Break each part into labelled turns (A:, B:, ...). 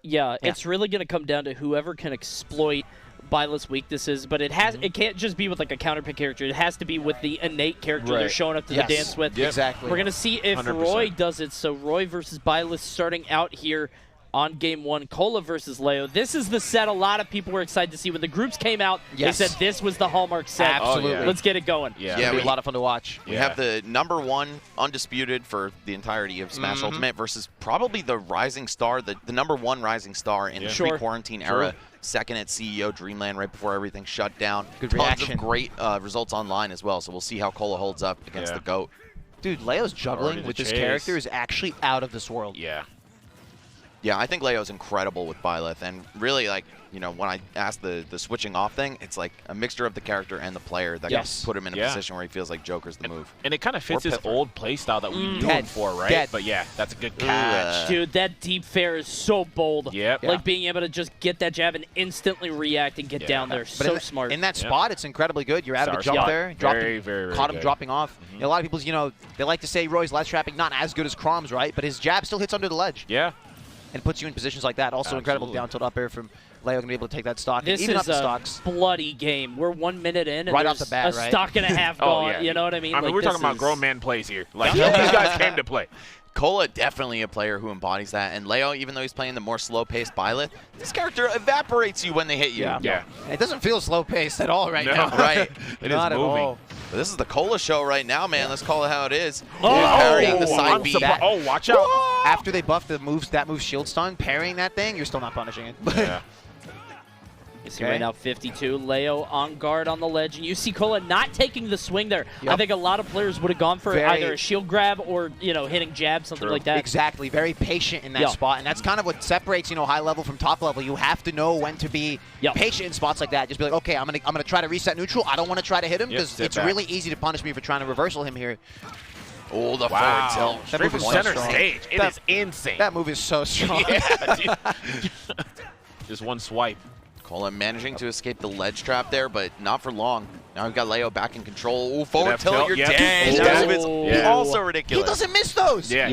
A: Yeah, it's really going to come down to whoever can exploit Byleth's weaknesses, but it can't just be with like a counterpick character. It has to be with the innate character they're showing up to the dance with.
B: Exactly.
A: We're going to see if
C: 100%.
A: Roy does it. So Roy versus Byleth starting out here on game 1. Kola versus Leo. This is the set a lot of people were excited to see. When the groups came out, they said this was the hallmark set.
B: Absolutely.
A: Let's get it going.
B: Yeah, it'll be a lot of fun to watch.
D: We have the #1 undisputed for the entirety of Smash Ultimate versus probably the rising star, the #1 rising star in the pre-quarantine era. Second at CEO Dreamland right before everything shut down.
B: Good
D: Tons
B: reaction.
D: of great results online as well, so we'll see how Kola holds up against the GOAT.
B: Dude, Leo's juggling with this character is actually out of this world.
C: Yeah.
D: Yeah, I think Leo's incredible with Byleth, and really, like, you know, when I asked the switching off thing, it's like a mixture of the character and the player that can put him in a position where he feels like Joker's the move.
C: And it kind of fits his old play style that we knew him for, right? But yeah, that's a good catch.
A: Dude, that deep fair is so bold.
C: Yep.
A: Like being able to just get that jab and instantly react and get down there. So smart.
B: In that spot, it's incredibly good. You're out of a jump there. Caught him dropping off. You know, a lot of people, you know, they like to say Roy's ledge trapping not as good as Crom's, right? But his jab still hits under the ledge.
C: Yeah.
B: And puts you in positions like that. Also incredible down tilt up air from Leo, going to be able to take that stock.
A: This
B: even
A: is
B: up the stocks.
A: Bloody game. We're 1 minute in, and
B: right
A: there's
B: off the bat,
A: a stock and a half gone. You know what I mean?
C: I mean,
A: like,
C: we're talking about grown man plays here. Like, these guys came to play.
D: Kola definitely a player who embodies that, and Leo, even though he's playing the more slow-paced Byleth, this character evaporates you when they hit you.
C: Yeah.
B: It doesn't feel slow-paced at all right now.
D: Right.
C: It
B: Not
C: is
B: at
C: moving.
B: all.
D: But this is the Kola show right now, man. Let's call it how it is. Parrying the side B.
C: Oh, watch out.
B: After they buff the moves, that move shield stun, parrying that thing, you're still not punishing it.
C: Yeah.
A: You see right now 52, Leo on guard on the ledge, and you see Kola not taking the swing there. I think a lot of players would have gone for either a shield grab or, you know, hitting jab, something like that.
B: Exactly, very patient in that spot, and that's kind of what separates, you know, high level from top level. You have to know when to be patient in spots like that. Just be like, okay, I'm gonna try to reset neutral. I don't want to try to hit him because it's really easy to punish me for trying to reversal him here.
D: Oh, the forward tilt.
C: Straight from center stage. It is insane.
B: That move is so strong.
C: Yeah, just one swipe.
D: Kola managing to escape the ledge trap there, but not for long. Now we've got Leo back in control. Ooh, forward tilt, you're dead. That move is also ridiculous.
B: He doesn't miss those.
C: Yeah,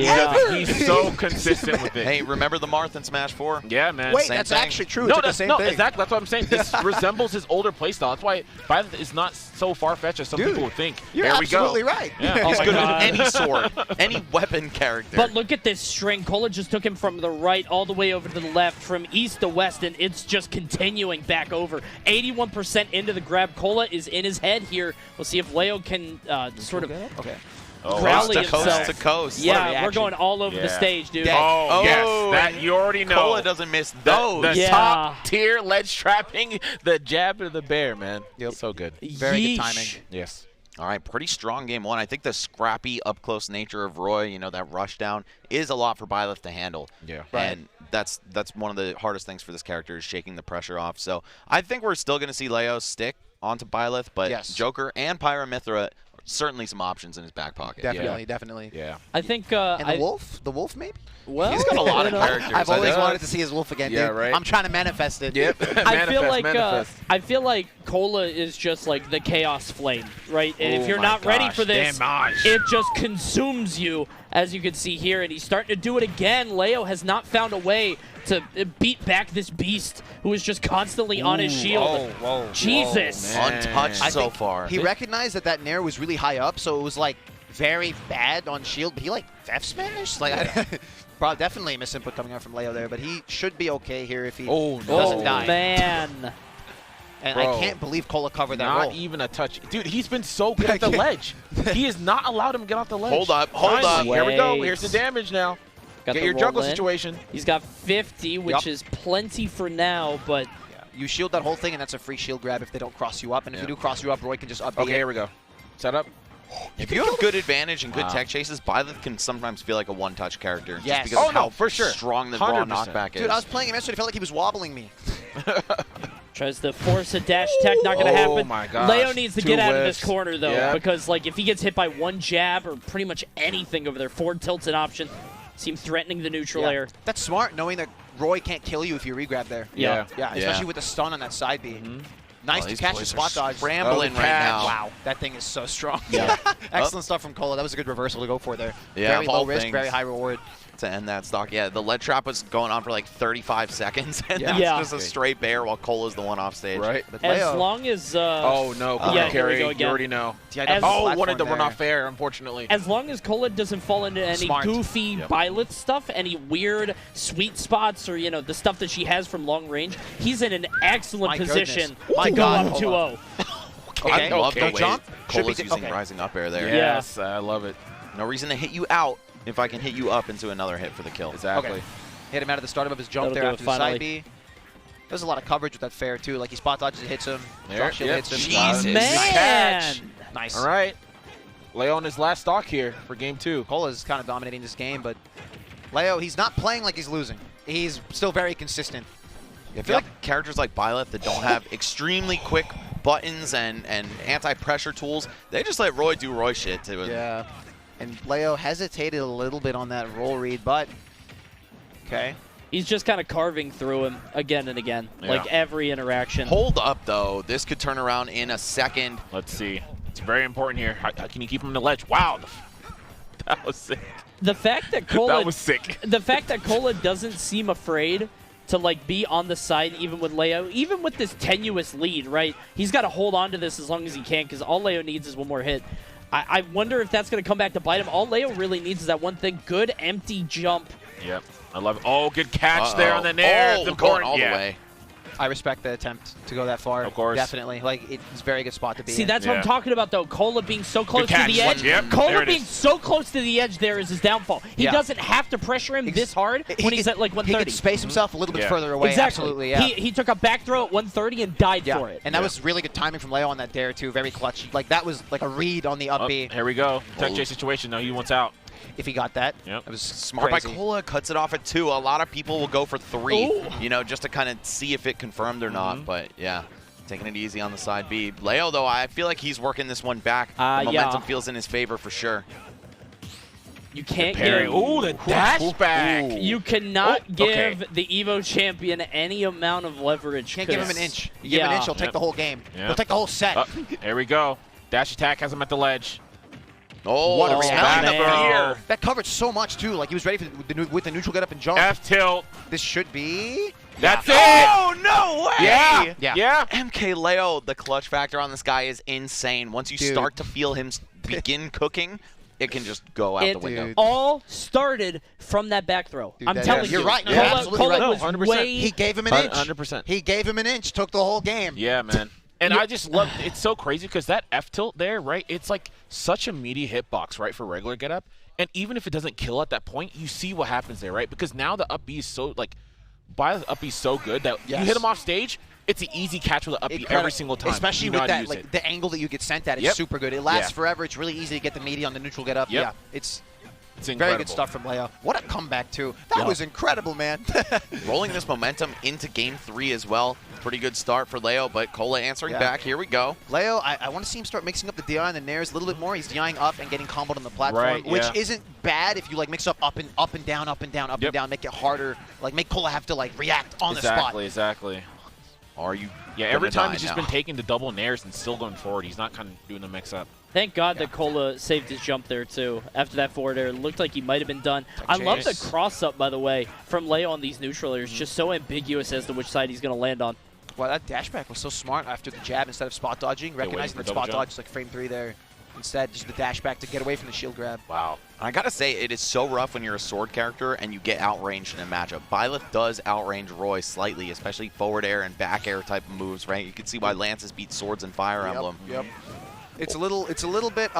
C: he's so consistent with it.
D: Hey, remember the Marth in Smash 4?
C: Yeah, man.
B: Wait, that's actually true.
C: No,
B: it's the same thing.
C: exactly. That's what I'm saying. This resembles his older playstyle. That's why Byleth is not so far-fetched as some people would think.
B: You're
C: There we go.
B: absolutely right.
C: Yeah.
D: He's good at any sword, any weapon character.
A: But look at this string. Kola just took him from the right all the way over to the left, from east to west, and it's just continuing back over. 81% into the grab. Kola is in his head here. We'll see if Leo can sort of rally himself.
D: Coast to coast.
A: Yeah, we're going all over the stage, dude.
C: Oh, yes. That you already know.
D: Kola doesn't miss those.
C: The top tier ledge trapping, the jab to the bear, man.
B: Yep.
C: So good.
B: Very good timing.
C: Yes.
D: All right, pretty strong game one. I think the scrappy, up-close nature of Roy, you know, that rush down, is a lot for Byleth to handle.
C: Yeah.
D: And that's one of the hardest things for this character is shaking the pressure off. So I think we're still going to see Leo stick onto Byleth, but Joker and Pyramithra, certainly some options in his back pocket.
B: Definitely.
C: Yeah.
A: I think
B: and the wolf? The wolf, maybe?
A: Well,
D: he's got a lot of characters.
B: I've always wanted to see his wolf again, dude.
C: Right.
B: I'm trying to manifest it.
C: Yep.
A: I feel like Kola is just like the chaos flame, right? And if you're not ready for this, it just consumes you, as you can see here. And he's starting to do it again. Leo has not found a way to beat back this beast who is just constantly on his shield. Jesus.
D: Untouched so far.
B: He recognized that Nair was really high up, so it was like very bad on shield, but he like F smashed? Like, probably definitely a misinput coming out from Leo there, but he should be okay here if he doesn't die.
A: Man.
B: And I can't believe Kola covered that roll.
C: Not even a touch. Dude, he's been so good at the ledge. He has not allowed him to get off the ledge.
D: Hold up.
C: Here we go. Here's the damage now. Get your juggle situation.
A: He's got 50, which is plenty for now, but...
B: You shield that whole thing, and that's a free shield grab if they don't cross you up. And if you do cross you up, Roy can just up
C: here we go. Set up.
D: If you have good advantage and good tech chases, Byleth can sometimes feel like a one-touch character.
B: Yes.
D: Just because of how
C: for sure.
D: strong the raw knockback is.
B: Dude, I was playing him yesterday. I felt like he was wobbling me.
A: Tries to force a dash tech, not going to happen.
C: Oh my gosh.
A: Leo needs to get out of this corner, though, because like if he gets hit by one jab or pretty much anything over there, forward tilt's an option. Seem threatening the neutral air.
B: That's smart, knowing that Roy can't kill you if you regrab there.
A: Yeah,
B: especially with the stun on that side B. Nice to catch the spot dodge.
D: Scrambling right now.
B: Wow, that thing is so strong. Excellent stuff from Kola. That was a good reversal to go for there.
D: Yeah,
B: very low risk, very high reward.
D: to end that stock. Yeah, the lead trap was going on for like 35 seconds, and then
A: Yeah.
D: it's just a straight bear while Cola's the one off stage.
C: Right.
B: But
A: As
B: Leo,
A: long as
C: oh no,
A: yeah, here we
C: carry.
A: go
C: You
A: again.
C: already know.
A: As-
C: Wanted to run off fair, unfortunately.
A: As long as Kola doesn't fall into any
B: Smart.
A: goofy Byleth stuff, any weird sweet spots, or the stuff that she has from long range, he's in an excellent position to go up 2-0.
B: Okay.
D: I love the way
B: jump.
D: Cola's using rising up air there.
C: Yes, I love it.
D: No reason to hit you out if I can hit you up into another hit for the kill.
C: Exactly.
B: Okay. Hit him out of the start of his jump
A: That'll
B: there
A: do
B: after
A: it
B: the
A: finally.
B: side B. There's a lot of coverage with that fair, too. Like, he spot dodges, it hits him. Drop shield hits him.
D: Jesus.
A: Man!
B: Nice.
C: All right. Leo on his last stock here for game 2.
B: Cola's kind of dominating this game, but Leo, he's not playing like he's losing. He's still very consistent.
D: I feel like characters like Byleth that don't have extremely quick buttons and anti-pressure tools, they just let Roy do Roy shit to it.
B: Yeah. And Leo hesitated a little bit on that roll read, but okay.
A: He's just kind of carving through him again and again,
C: Yeah.
A: like every interaction.
D: Hold up, though. This could turn around in a second.
C: Let's see. It's very important here. How can you keep him on the ledge? Wow. That was sick.
A: The fact that Kola,
C: That was sick.
A: The fact that Kola doesn't seem afraid to like be on the side, even with Leo, even with this tenuous lead, right? He's got to hold on to this as long as he can, because all Leo needs is one more hit. I wonder if that's going to come back to bite him. All Leo really needs is that one thing: good empty jump.
C: Yep. I love it. Oh, good catch there on the nair.
D: Oh,
C: It's
D: going
C: important.
D: all the
C: Yeah.
D: way.
B: I respect the attempt to go that far.
C: Of course.
B: Definitely. Like, it's a very good spot to be
A: See,
B: in.
A: that's what I'm talking about, though. Kola being so close to
C: catch.
A: the edge.
C: Yep, there
A: Kola
C: it
A: being
C: is.
A: so close to the edge there is his downfall. He
B: Yeah.
A: doesn't have to pressure him this hard when he's at like
B: He
A: 130.
B: could space himself a little bit
C: Yeah.
B: further away.
A: Exactly.
B: Absolutely, yeah.
A: He took a back throw at 130 and died for it.
B: And that was really good timing from Leo on that dare, too. Very clutch. Like, that was like a read on the up
C: Oh,
B: B.
C: here we go. Tech J situation. Now he wants out.
B: If he got that.
C: Yep.
B: That was
D: Smart
B: crazy.
D: by Kola, cuts it off at 2. A lot of people will go for 3,
A: Ooh.
D: just to kind of see if it confirmed or not. But, yeah, taking it easy on the side B. Leo, though, I feel like he's working this one back. The momentum feels in his favor for sure.
A: You can't
C: Parry.
A: give.
C: Ooh, the dash back.
A: You cannot
C: Oh,
A: give
C: okay.
A: the Evo champion any amount of leverage.
B: Can't give him an inch. You give him an inch, he'll take the whole game.
C: Yep.
B: He'll take the whole set.
C: Here we go. Dash attack has him at the ledge.
D: Oh,
B: What a
D: it's
B: reaction.
D: back up here.
B: That covered so much, too. Like, he was ready for with the neutral get up and jump.
C: F tilt.
B: This should be...
C: That's it.
D: Oh, no way!
C: Yeah.
B: Yeah.
C: Yeah.
D: MkLeo, the clutch factor on this guy is insane. Once you
B: Dude.
D: start to feel him begin cooking, it can just go out the window.
B: Dude.
A: All started from that back throw.
B: Dude,
A: I'm
B: that-
A: telling
B: you're
A: you.
B: right.
A: Kola,
B: You're absolutely
A: Kola
B: right. No,
A: was
C: 100%.
A: way.
B: He gave him an inch.
C: 100%.
B: He gave him an inch, took the whole game.
C: Yeah, man. And I just love it's so crazy because that F tilt there, right? It's like such a meaty hitbox, right, for regular get up. And even if it doesn't kill at that point, you see what happens there, right? Because now the up B is so like Byleth up B is so good that you hit him off stage, it's an easy catch with the up B every single time.
B: Especially
C: You know
B: with
C: how to
B: that,
C: use
B: like
C: it.
B: the angle that you get sent at is super good. It lasts forever. It's really easy to get the meaty on the neutral get up.
C: Yep.
B: Yeah, it's
C: incredible.
B: very good stuff from Leo. What a comeback, too. That was incredible, man.
D: Rolling this momentum into game 3 as well. Pretty good start for Leo, but Kola answering back. Here we go.
B: Leo, I want to see him start mixing up the DI and the nairs a little bit more. He's DIing up and getting comboed on the platform, which isn't bad if you like mix up and down, up and down, up and down, make it harder. Like make Kola have to like react on the spot.
C: Exactly.
D: Are you?
C: Yeah, every time he's just been taking the double nairs and still going forward. He's not kind of doing the mix up.
A: Thank God that Kola saved his jump there, too. After that forward air, it looked like he might have been done. I love the cross-up, by the way, from Leo on these neutral airs. Just so ambiguous as to which side he's going to land on.
B: Wow, that dash back was so smart after the jab instead of spot dodging, recognizing that spot dodge, like frame 3 there. Instead, just the dash back to get away from the shield grab.
C: Wow.
D: I gotta say, it is so rough when you're a sword character and you get outranged in a matchup. Byleth does outrange Roy slightly, especially forward air and back air type of moves, right? You can see why Lances beat swords and Fire Emblem.
B: Yep. It's a little bit.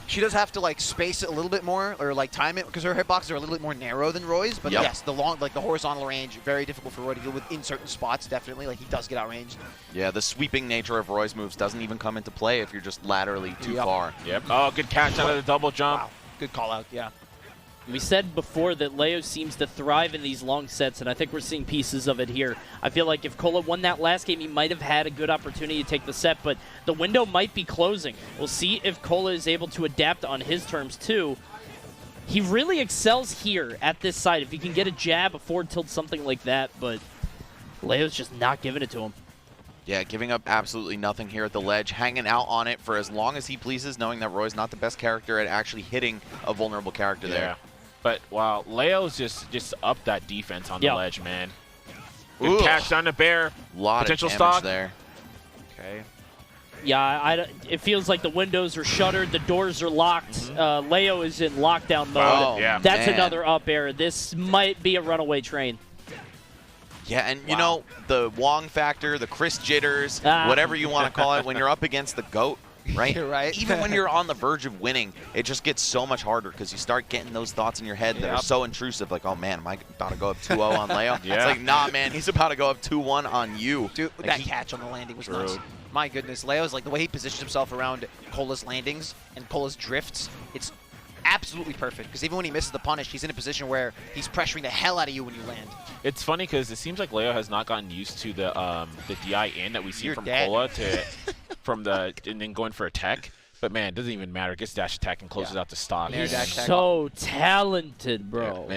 B: She does have to like space it a little bit more or like time it because her hitboxes are a little bit more narrow than Roy's. But yes, the horizontal range very difficult for Roy to deal with in certain spots. Definitely, like he does get outranged.
D: Yeah, the sweeping nature of Roy's moves doesn't even come into play if you're just laterally too far.
C: Yep. Oh, good catch out of the double jump.
B: Wow. Good call out. Yeah.
A: We said before that Leo seems to thrive in these long sets, and I think we're seeing pieces of it here. I feel like if Kola won that last game, he might have had a good opportunity to take the set, but the window might be closing. We'll see if Kola is able to adapt on his terms, too. He really excels here at this side. If he can get a jab, a forward tilt, something like that, but Leo's just not giving it to him.
D: Yeah, giving up absolutely nothing here at the ledge, hanging out on it for as long as he pleases, knowing that Roy's not the best character at actually hitting a vulnerable character there.
C: But wow, Leo's just upped that defense on the ledge, man.
D: Ooh.
C: Good catch down the bear.
D: Lot
C: Potential
D: of damage
C: stock
D: there.
C: Okay.
A: Yeah, it feels like the windows are shuttered, the doors are locked. Leo is in lockdown mode.
D: Oh,
C: yeah.
A: That's another up air. This might be a runaway train.
D: Yeah, and you know, the Wong factor, the Chris jitters, whatever you want to call it, when you're up against the GOAT, right?
B: You're right.
D: Even when you're on the verge of winning, it just gets so much harder because you start getting those thoughts in your head that are so intrusive, like, oh man, am I about to go up 2-0 on Leo? It's like, nah, man, he's about to go up 2-1 on you.
B: Dude,
D: like,
B: that catch on the landing was nuts. My goodness, Leo's like the way he positions himself around Kola's landings and Kola's drifts, it's absolutely perfect. Because even when he misses the punish, he's in a position where he's pressuring the hell out of you when you land.
C: It's funny because it seems like Leo has not gotten used to the DI in that we see from Kola to and then going for a tech. But man, it doesn't even matter. Gets dash attack and closes out the stock.
A: He's so talented, bro.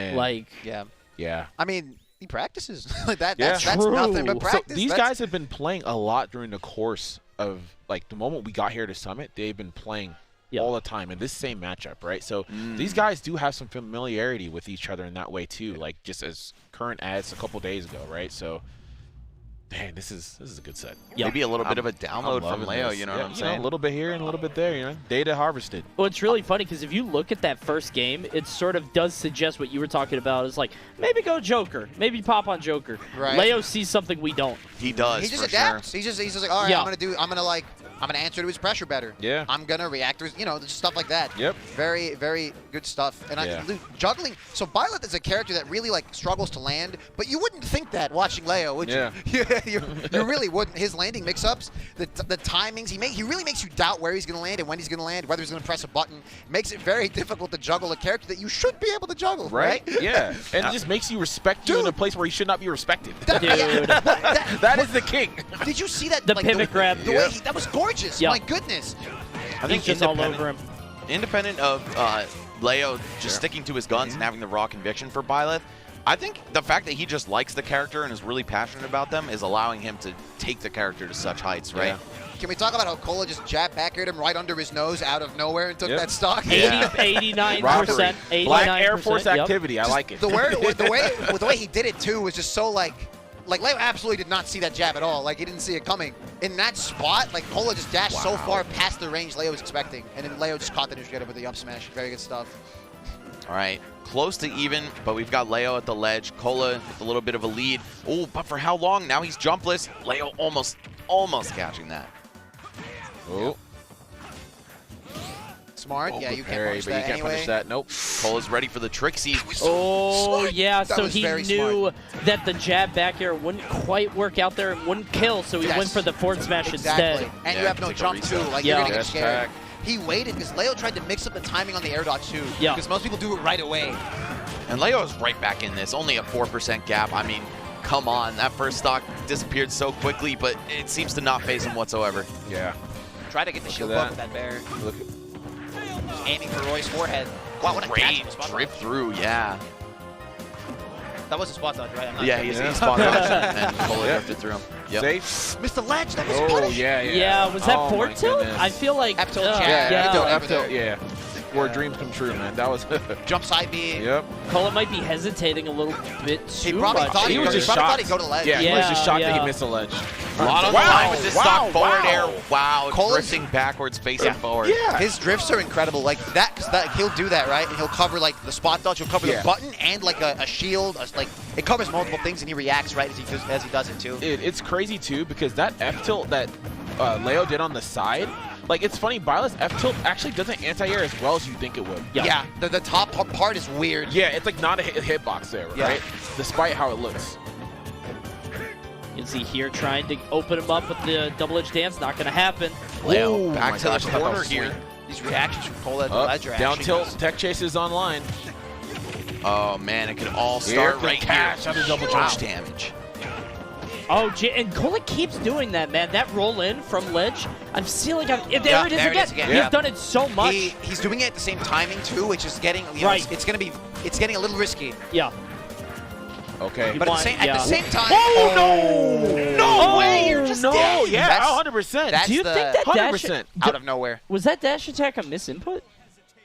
C: Yeah.
B: I mean, he practices. That's nothing but practice.
C: So these guys have been playing a lot during the course of like the moment we got here to Summit. They've been playing all the time in this same matchup, right? So these guys do have some familiarity with each other in that way too, like just as current as a couple days ago, right? So, dang, this is a good set.
D: Maybe a little bit of a download from Leo, you know what I'm saying?
C: A little bit here and a little bit there, you know, data harvested.
A: Well, it's really funny because if you look at that first game, it sort of does suggest what you were talking about. Is like, maybe go Joker, maybe pop on Joker.
B: Right.
A: Leo sees something we don't.
D: He does.
B: He just adapts.
D: Sure.
B: He's just like, all right, I'm gonna answer to his pressure better.
C: Yeah.
B: I'm gonna react to his, just stuff like that.
C: Yep.
B: Very, very good stuff. And juggling. So Byleth is a character that really like struggles to land, but you wouldn't think that watching Leo, would you? You really wouldn't. His landing mix-ups, the timings, he really makes you doubt where he's gonna land and when he's gonna land, whether he's gonna press a button. Makes it very difficult to juggle a character that you should be able to juggle, right?
C: Yeah. And it just makes you respect you in a place where you should not be respected.
A: Dude.
C: That is the king.
B: Did you see that?
A: The pivot grab.
B: The way that was gorgeous. My goodness.
D: I think
A: just all over him.
D: Independent of Leo just sticking to his guns and having the raw conviction for Byleth, I think the fact that he just likes the character and is really passionate about them is allowing him to take the character to such heights, right?
B: Can we talk about how Kola just jabbed back at him right under his nose out of nowhere and took that stock?
A: 89%.
C: Black Air Force activity. I like it.
B: The way he did it, too, was just so like Leo absolutely did not see that jab at all. Like, he didn't see it coming. In that spot, like, Kola just dashed so far past the range Leo was expecting. And then Leo just caught the neutral with the up smash. Very good stuff.
D: All right. Close to even, but we've got Leo at the ledge. Kola with a little bit of a lead. Oh, but for how long? Now he's jumpless. Leo almost catching that.
C: Oh.
B: Smart. Yeah, you can't punish that anyway.
C: Punish that. Nope.
D: Kola's ready for the tricksy.
A: Oh, yeah. So he knew
B: smart.
A: that the jab back air wouldn't quite work out there and wouldn't kill, so he went for the forward smash instead.
B: And you have no jump, too. Like, you're going to get scared. He waited because Leo tried to mix up the timing on the air dodge, too.
A: Yeah.
B: Because most people do it right away.
D: And Leo is right back in this. Only a 4% gap. I mean, come on. That first stock disappeared so quickly, but it seems to not phase him whatsoever.
C: Yeah.
B: Try to get the shield up with that bear.
C: Look at
B: aiming for Roy's forehead. Wow, what a
D: great drift through, yeah.
B: That was a spot dodge, right?
D: He's spot dodge, and Kola drifted through him. Yep.
C: Safe.
B: Missed the ledge. That was punish.
A: Yeah, was that forward tilt? I feel like
B: F tilt,
C: F tilt, yeah. Where dreams come true, man. That was
B: jump side B.
C: Yep.
A: Kola might be hesitating a little bit too much.
B: He was just shocked. He'd go to ledge.
C: Yeah, he was just shocked that he missed the ledge.
D: A lot of line with this stock forward air. Wow, drifting backwards, facing forward.
B: Yeah. His drifts are incredible. Like that, he'll do that, right? And he'll cover like the spot dodge. He'll cover the button and like a shield. Like it covers multiple things, and he reacts right as he does it too.
C: It's crazy too because that F tilt that Leo did on the side. Like, it's funny, Byleth's F-tilt actually doesn't anti-air as well as you think it would.
B: Yeah, the top part is weird.
C: Yeah, it's like not a hitbox there, right? Despite how it looks.
A: You can see here trying to open him up with the double-edge dance. Not going to happen.
D: Leo back to the corner here.
B: These reactions from Kola at the ledge are
C: down tilt, tech chase is online.
D: Oh, man, it could all start right here.
C: Double jump
D: damage.
A: Oh, and Kola keeps doing that, man. That roll in from ledge. I'm feeling there it is again. He's done it so much.
B: He's doing it at the same timing too, which is getting it's getting a little risky.
A: Yeah.
C: Okay.
B: But at the same time.
C: Oh no way! You're just dead. Yeah, 100%.
A: Do you think that
C: 100%
B: out of nowhere?
A: Was that dash attack a misinput?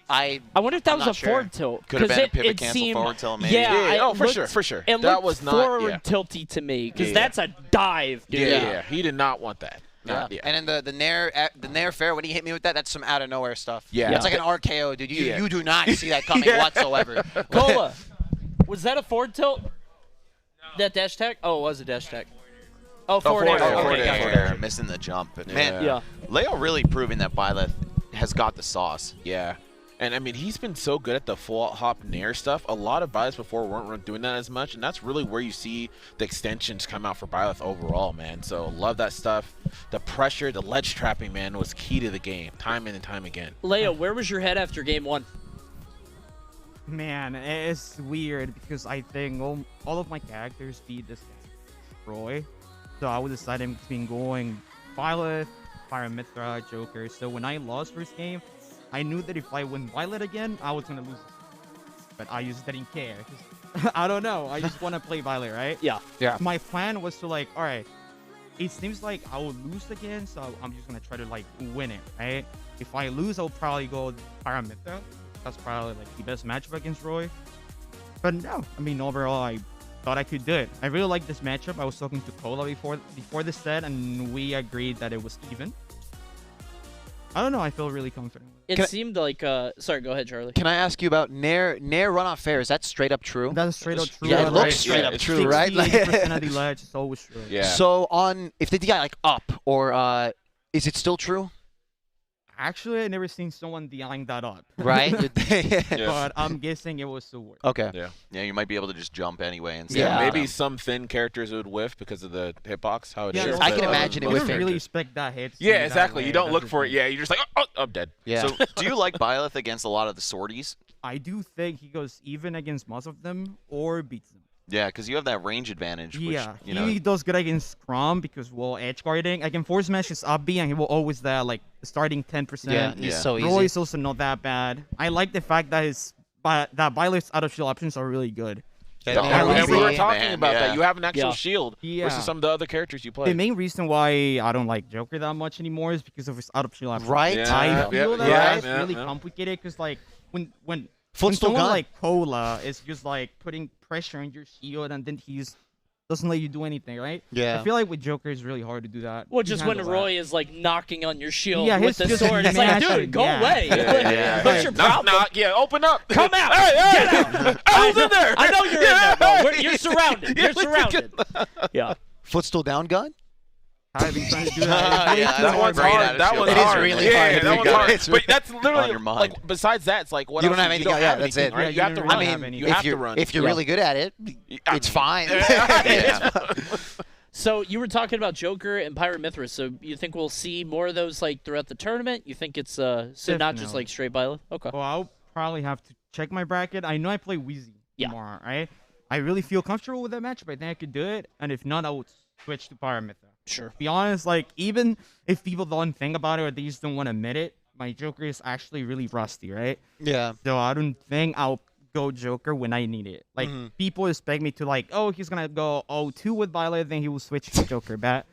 B: I
A: wonder if that was a forward tilt.
D: Could have been a pivot cancel forward tilt, maybe.
A: Yeah,
C: for sure.
A: It
C: that
A: looked
C: was not
A: forward tilty to me, because that's a dive, dude.
C: Yeah, he did not want that.
B: Yeah. And then the Nair fair, when he hit me with that, that's some out of nowhere stuff.
C: Yeah.
B: It's like an RKO, dude. You do not see that coming whatsoever.
A: Kola, was that a forward tilt? No. That dash tech? Oh, it was a dash tech. Oh, forward air.
D: Forward air. Missing the jump. But man, Leo really proving that Byleth has got the sauce.
C: Yeah. And, I mean, he's been so good at the full hop nair stuff. A lot of Byleth before weren't doing that as much, and that's really where you see the extensions come out for Byleth overall, man. So, love that stuff. The pressure, the ledge trapping, man, was key to the game, time in and time again.
A: Leo, where was your head after game 1?
E: Man, it's weird because I think all of my characters beat this Roy. So, I was deciding between going Byleth, Pyramithra, Joker. So, when I lost first game, I knew that if I win Byleth again, I was going to lose. But I just didn't care. I don't know. I just want to play Byleth, right?
A: Yeah.
E: My plan was to, like, all right, it seems like I will lose again, so I'm just going to try to, like, win it, right? If I lose, I'll probably go Pyramithra. That's probably, like, the best matchup against Roy. But no, I mean, overall, I thought I could do it. I really like this matchup. I was talking to Kola before this set, and we agreed that it was even. I don't know. I feel really confident.
A: It seemed like, sorry, go ahead, Charlie.
B: Can I ask you about Nair runoff fair? Is that straight up true?
E: That's straight up true.
B: Yeah, it looks straight up true, right?
E: 68% of the ledge is always true.
C: Yeah.
B: So if the DI like up, or is it still true?
E: Actually, I never seen someone DIing that up.
B: Right?
E: But I'm guessing it was the worst.
B: Okay.
D: Yeah, you might be able to just jump anyway. And
C: Maybe some thin characters would whiff because of the hitbox, how it is.
B: I can imagine it
E: with
B: whiffing.
E: You don't really expect that hit.
C: Yeah, exactly. You don't look for it. Yeah, you're just like, oh, I'm dead.
B: Yeah.
D: So do you like Byleth against a lot of the sorties?
E: I do think he goes even against most of them or beats them.
D: Yeah, because you have that range advantage. Which,
E: he does good against Scrum because, well, edge guarding. I can force smash his up B and he will always that, like, starting 10%.
B: Yeah, he's so easy.
E: Roy is also not that bad. I like the fact that Byleth's out of shield options are really good.
C: And we were talking about that. You have an actual shield versus some of the other characters you play.
E: The main reason why I don't like Joker that much anymore is because of his out of shield options.
B: Right?
E: I feel that it's really complicated because, like, when someone like Kola is just like putting pressure on your shield and then he doesn't let you do anything, right?
B: Yeah.
E: I feel like with Joker it's really hard to do that.
A: Well, just when Roy is like knocking on your shield with the sword, it's like, dude, go away. What's your problem?
C: Knock, open up.
A: Come out.
C: Hey,
A: get out.
C: I was in there.
A: I know you're in there, bro. You're surrounded. You're surrounded. Yeah.
B: Footstool down gun?
E: I've been trying to do that.
C: That one's hard. That one's hard.
B: It is really hard.
C: That one's hard. But that's literally, like, besides that, it's like, what
B: you
C: else?
B: don't have anything else. Yeah, that's it.
C: Right? You have to run.
B: I mean,
C: you have to run.
B: If you're really good at it, it's fine.
A: So you were talking about Joker and Pyramithra. So you think we'll see more of those like throughout the tournament? You think it's so not just like straight Byleth? Okay.
E: Well, I'll probably have to check my bracket. I know I play Wheezy tomorrow, right? I really feel comfortable with that matchup. I think I could do it. And if not, I would switch to Pyramithra.
A: Sure.
E: To be honest, like, even if people don't think about it or they just don't want to admit it, my Joker is actually really rusty, right?
B: Yeah.
E: So I don't think I'll go Joker when I need it. Like, people expect me to, like, oh, he's going to go 0-2 with Byleth, then he will switch to Joker. But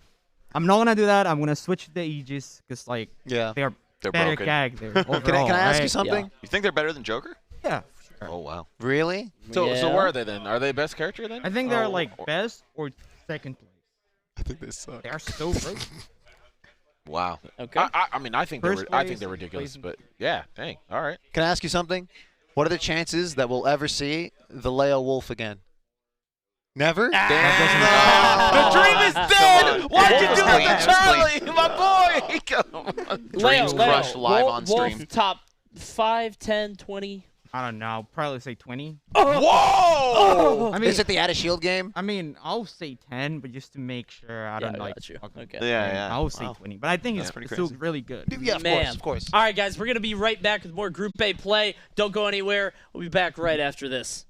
E: I'm not going to do that. I'm going to switch to the Aegis because, like, they're better gag there overall,
B: Can I ask you something?
D: Yeah. You think they're better than Joker?
E: Yeah. Sure.
D: Oh, wow.
B: Really?
C: So where are they then? Are they best character then?
E: I think they're, like, best or second place.
B: I think they suck.
E: They are so broken.
D: Wow.
A: Okay.
C: I mean, I think they're ridiculous, but yeah, dang. All right.
B: Can I ask you something? What are the chances that we'll ever see the Leo Wolf again? Never?
C: The dream is dead! Why'd you do that to Charlie? My boy!
D: Dreams crushed live on stream.
A: Wolf top 5, 10, 20.
E: I don't know. I'll probably say 20.
C: Whoa!
E: I mean,
B: is it the Add Shield game?
E: I mean, I'll say 10, but just to make sure I don't like.
A: Okay.
D: Yeah.
E: I'll say 20, but I think it's still really good.
B: Yeah, of course.
A: All right, guys, we're gonna be right back with more Group A play. Don't go anywhere. We'll be back right after this.